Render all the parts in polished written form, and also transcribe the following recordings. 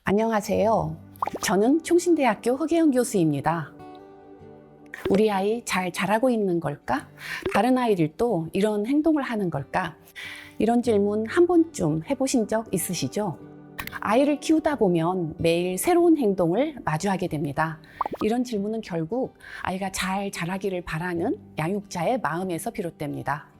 안녕하세요. 저는 충신대학교 허계영 교수입니다. 우리 아이 잘 자라고 있는 걸까? 다른 아이들도 이런 행동을 하는 걸까? 이런 질문 한 번쯤 해보신 적 있으시죠? 아이를 키우다 보면 매일 새로운 행동을 마주하게 됩니다. 이런 질문은 결국 아이가 잘 자라기를 바라는 양육자의 마음에서 비롯됩니다.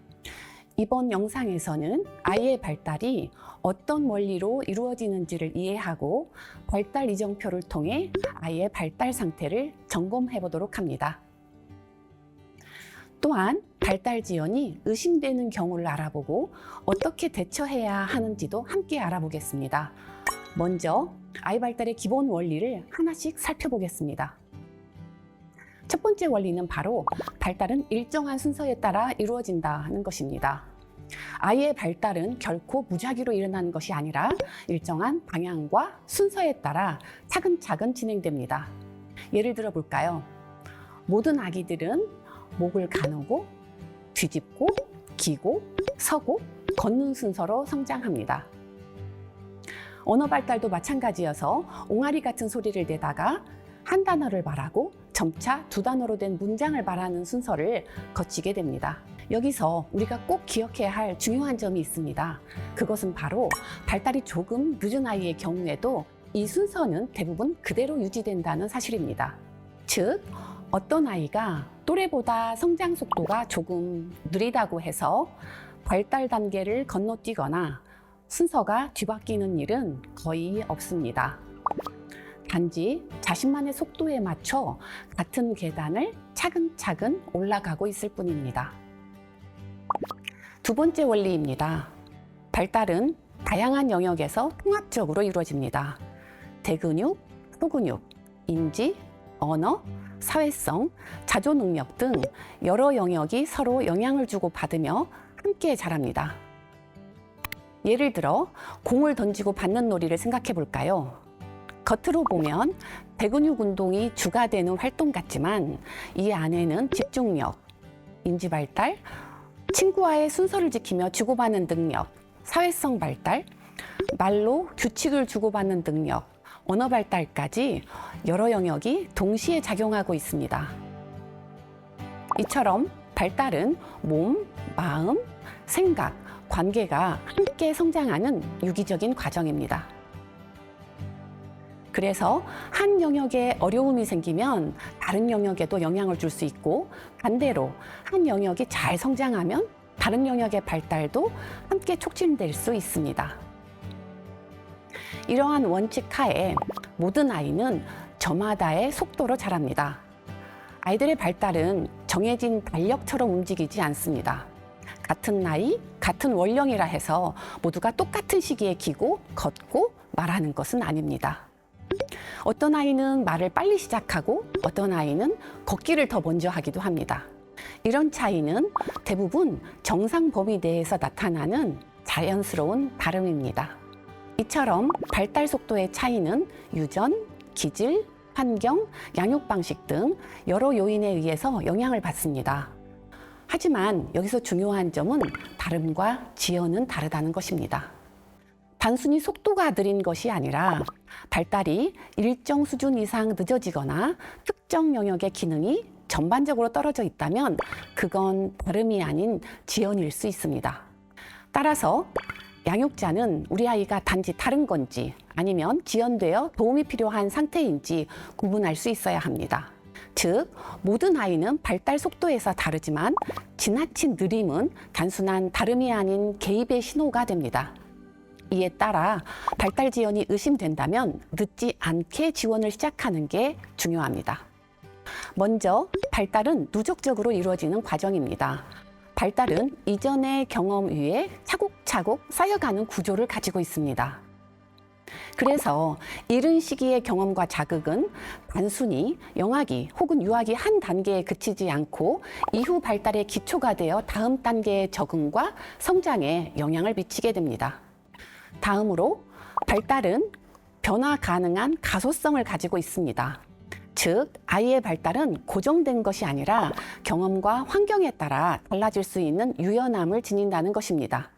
이번 영상에서는 아이의 발달이 어떤 원리로 이루어지는지를 이해하고 발달 이정표를 통해 아이의 발달 상태를 점검해 보도록 합니다. 또한 발달 지연이 의심되는 경우를 알아보고 어떻게 대처해야 하는지도 함께 알아보겠습니다. 먼저 아이 발달의 기본 원리를 하나씩 살펴보겠습니다. 첫 번째 원리는 바로 발달은 일정한 순서에 따라 이루어진다는 것입니다. 아이의 발달은 결코 무작위로 일어나는 것이 아니라 일정한 방향과 순서에 따라 차근차근 진행됩니다. 예를 들어 볼까요? 모든 아기들은 목을 가누고 뒤집고 기고 서고 걷는 순서로 성장합니다. 언어 발달도 마찬가지여서 옹알이 같은 소리를 내다가 한 단어를 말하고 점차 두 단어로 된 문장을 말하는 순서를 거치게 됩니다. 여기서 우리가 꼭 기억해야 할 중요한 점이 있습니다. 그것은 바로 발달이 조금 늦은 아이의 경우에도 이 순서는 대부분 그대로 유지된다는 사실입니다. 즉, 어떤 아이가 또래보다 성장 속도가 조금 느리다고 해서 발달 단계를 건너뛰거나 순서가 뒤바뀌는 일은 거의 없습니다. 단지 자신만의 속도에 맞춰 같은 계단을 차근차근 올라가고 있을 뿐입니다. 두 번째 원리입니다. 발달은 다양한 영역에서 통합적으로 이루어집니다. 대근육, 소근육, 인지, 언어, 사회성, 자조 능력 등 여러 영역이 서로 영향을 주고 받으며 함께 자랍니다. 예를 들어 공을 던지고 받는 놀이를 생각해 볼까요? 겉으로 보면 대근육 운동이 주가 되는 활동 같지만 이 안에는 집중력, 인지 발달, 친구와의 순서를 지키며 주고받는 능력, 사회성 발달, 말로 규칙을 주고받는 능력, 언어 발달까지 여러 영역이 동시에 작용하고 있습니다. 이처럼 발달은 몸, 마음, 생각, 관계가 함께 성장하는 유기적인 과정입니다. 그래서 한 영역에 어려움이 생기면 다른 영역에도 영향을 줄 수 있고, 반대로 한 영역이 잘 성장하면 다른 영역의 발달도 함께 촉진될 수 있습니다. 이러한 원칙 하에 모든 아이는 저마다의 속도로 자랍니다. 아이들의 발달은 정해진 달력처럼 움직이지 않습니다. 같은 나이, 같은 원령이라 해서 모두가 똑같은 시기에 기고, 걷고, 말하는 것은 아닙니다. 어떤 아이는 말을 빨리 시작하고 어떤 아이는 걷기를 더 먼저 하기도 합니다. 이런 차이는 대부분 정상 범위 내에서 나타나는 자연스러운 다름입니다. 이처럼 발달 속도의 차이는 유전, 기질, 환경, 양육 방식 등 여러 요인에 의해서 영향을 받습니다. 하지만 여기서 중요한 점은 다름과 지연은 다르다는 것입니다. 단순히 속도가 느린 것이 아니라 발달이 일정 수준 이상 늦어지거나 특정 영역의 기능이 전반적으로 떨어져 있다면 그건 다름이 아닌 지연일 수 있습니다. 따라서 양육자는 우리 아이가 단지 다른 건지 아니면 지연되어 도움이 필요한 상태인지 구분할 수 있어야 합니다. 즉, 모든 아이는 발달 속도에서 다르지만 지나친 느림은 단순한 다름이 아닌 개입의 신호가 됩니다. 이에 따라 발달 지연이 의심된다면 늦지 않게 지원을 시작하는 게 중요합니다. 먼저 발달은 누적적으로 이루어지는 과정입니다. 발달은 이전의 경험 위에 차곡차곡 쌓여가는 구조를 가지고 있습니다. 그래서 이른 시기의 경험과 자극은 단순히 영아기 혹은 유아기 한 단계에 그치지 않고 이후 발달의 기초가 되어 다음 단계의 적응과 성장에 영향을 미치게 됩니다. 다음으로 발달은 변화 가능한 가소성을 가지고 있습니다. 즉, 아이의 발달은 고정된 것이 아니라 경험과 환경에 따라 달라질 수 있는 유연함을 지닌다는 것입니다.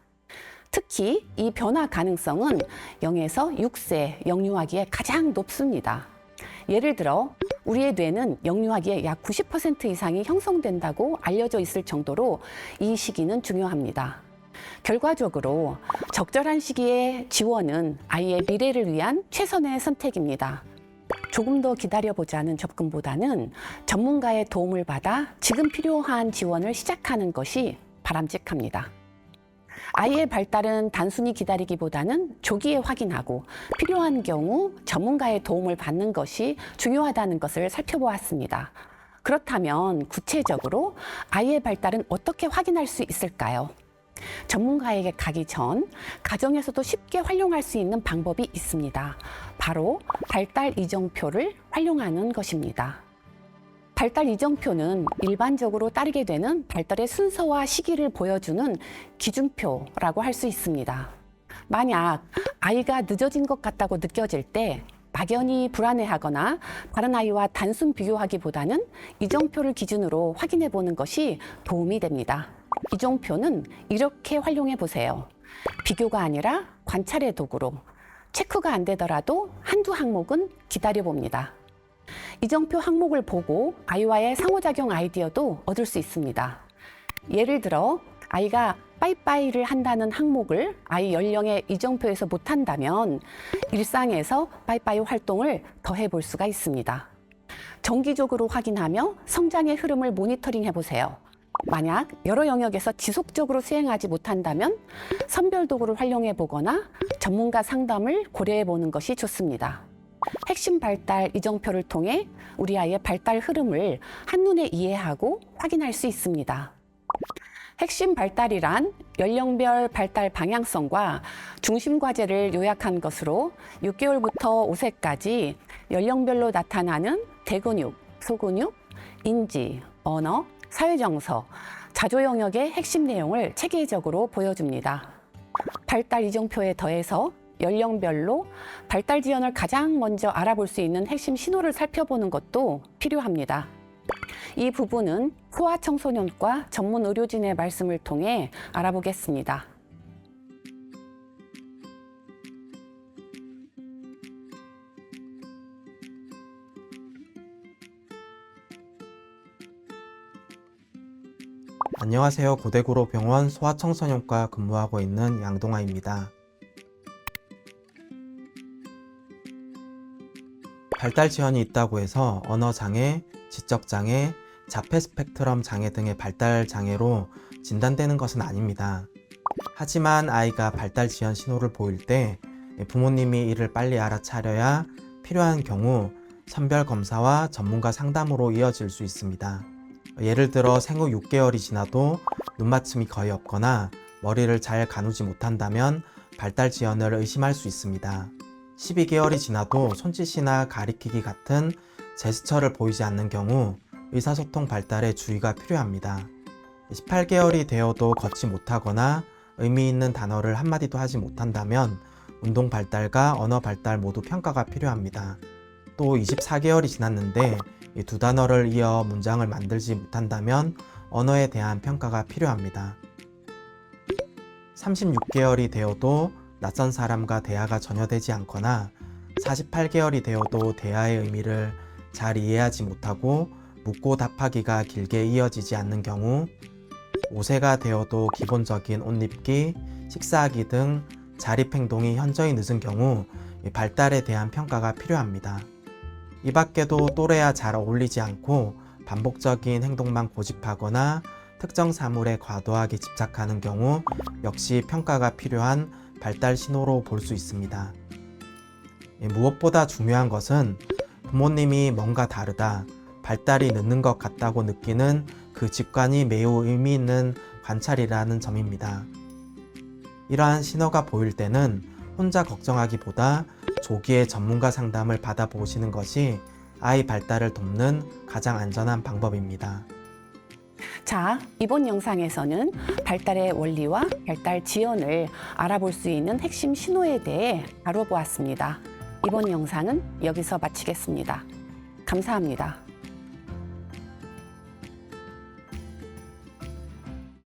특히 이 변화 가능성은 0에서 6세 영유아기에 가장 높습니다. 예를 들어 우리의 뇌는 영유아기에 약 90% 이상이 형성된다고 알려져 있을 정도로 이 시기는 중요합니다. 결과적으로 적절한 시기의 지원은 아이의 미래를 위한 최선의 선택입니다. 조금 더 기다려보자는 접근보다는 전문가의 도움을 받아 지금 필요한 지원을 시작하는 것이 바람직합니다. 아이의 발달은 단순히 기다리기보다는 조기에 확인하고 필요한 경우 전문가의 도움을 받는 것이 중요하다는 것을 살펴보았습니다. 그렇다면 구체적으로 아이의 발달은 어떻게 확인할 수 있을까요? 전문가에게 가기 전 가정에서도 쉽게 활용할 수 있는 방법이 있습니다. 바로 발달 이정표를 활용하는 것입니다. 발달 이정표는 일반적으로 따르게 되는 발달의 순서와 시기를 보여주는 기준표라고 할 수 있습니다. 만약 아이가 늦어진 것 같다고 느껴질 때 막연히 불안해하거나 다른 아이와 단순 비교하기보다는 이정표를 기준으로 확인해 보는 것이 도움이 됩니다. 이정표는 이렇게 활용해 보세요. 비교가 아니라 관찰의 도구로 체크가 안 되더라도 한두 항목은 기다려 봅니다. 이정표 항목을 보고 아이와의 상호작용 아이디어도 얻을 수 있습니다. 예를 들어 아이가 빠이빠이를 한다는 항목을 아이 연령의 이정표에서 못한다면 일상에서 빠이빠이 활동을 더해 볼 수가 있습니다. 정기적으로 확인하며 성장의 흐름을 모니터링 해보세요. 만약 여러 영역에서 지속적으로 수행하지 못한다면 선별 도구를 활용해 보거나 전문가 상담을 고려해 보는 것이 좋습니다. 핵심 발달 이정표를 통해 우리 아이의 발달 흐름을 한눈에 이해하고 확인할 수 있습니다. 핵심 발달이란 연령별 발달 방향성과 중심 과제를 요약한 것으로 6개월부터 5세까지 연령별로 나타나는 대근육, 소근육, 인지, 언어, 사회정서, 자조 영역의 핵심 내용을 체계적으로 보여줍니다. 발달 이정표에 더해서 연령별로 발달 지연을 가장 먼저 알아볼 수 있는 핵심 신호를 살펴보는 것도 필요합니다. 이 부분은 소아청소년과 전문 의료진의 말씀을 통해 알아보겠습니다. 안녕하세요. 고대구로병원 소아청소년과 근무하고 있는 양동아입니다. 발달 지연이 있다고 해서 언어장애, 지적장애, 자폐 스펙트럼 장애 등의 발달 장애로 진단되는 것은 아닙니다. 하지만 아이가 발달 지연 신호를 보일 때 부모님이 이를 빨리 알아차려야 필요한 경우 선별 검사와 전문가 상담으로 이어질 수 있습니다. 예를 들어 생후 6개월이 지나도 눈맞춤이 거의 없거나 머리를 잘 가누지 못한다면 발달 지연을 의심할 수 있습니다. 12개월이 지나도 손짓이나 가리키기 같은 제스처를 보이지 않는 경우 의사소통 발달에 주의가 필요합니다. 18개월이 되어도 걷지 못하거나 의미 있는 단어를 한마디도 하지 못한다면 운동 발달과 언어 발달 모두 평가가 필요합니다. 또 24개월이 지났는데 이 두 단어를 이어 문장을 만들지 못한다면 언어에 대한 평가가 필요합니다. 36개월이 되어도 낯선 사람과 대화가 전혀 되지 않거나 48개월이 되어도 대화의 의미를 잘 이해하지 못하고 묻고 답하기가 길게 이어지지 않는 경우, 5세가 되어도 기본적인 옷 입기, 식사하기 등 자립 행동이 현저히 늦은 경우 발달에 대한 평가가 필요합니다. 이 밖에도 또래와 잘 어울리지 않고 반복적인 행동만 고집하거나 특정 사물에 과도하게 집착하는 경우 역시 평가가 필요한 발달 신호로 볼 수 있습니다. 무엇보다 중요한 것은 부모님이 뭔가 다르다, 발달이 늦는 것 같다고 느끼는 그 직관이 매우 의미 있는 관찰이라는 점입니다. 이러한 신호가 보일 때는 혼자 걱정하기보다 조기에 전문가 상담을 받아보시는 것이 아이 발달을 돕는 가장 안전한 방법입니다. 자, 이번 영상에서는 발달의 원리와 발달 지연을 알아볼 수 있는 핵심 신호에 대해 다뤄보았습니다. 이번 영상은 여기서 마치겠습니다. 감사합니다.